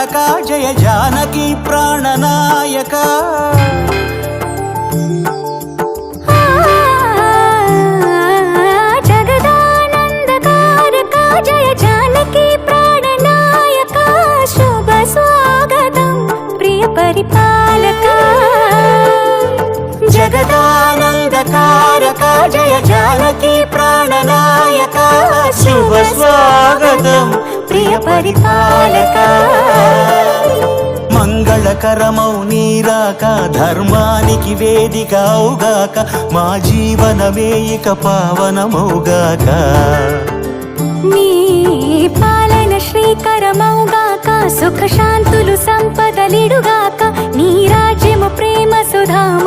తారక జయ జానకి ప్రాణనాయక జగదానందకారక జయ జానకి ప్రాణనాయక శుభ స్వాగతం ప్రియ పరిపాలక జగదానందకారక జయ జానకి ప్రాణనాయక శుభ స్వాగతం ప్రియ పరిపాలక మంగళకరమౌ నీరాక ధర్మానికి వేదిక అవుగాక మా జీవనమే ఇక పావనమౌగాక నీ పాలన శ్రీకరమౌగాక సుఖ శాంతులు సంపదలిడుగాక నీ రాజ్యము ప్రేమ సుధామ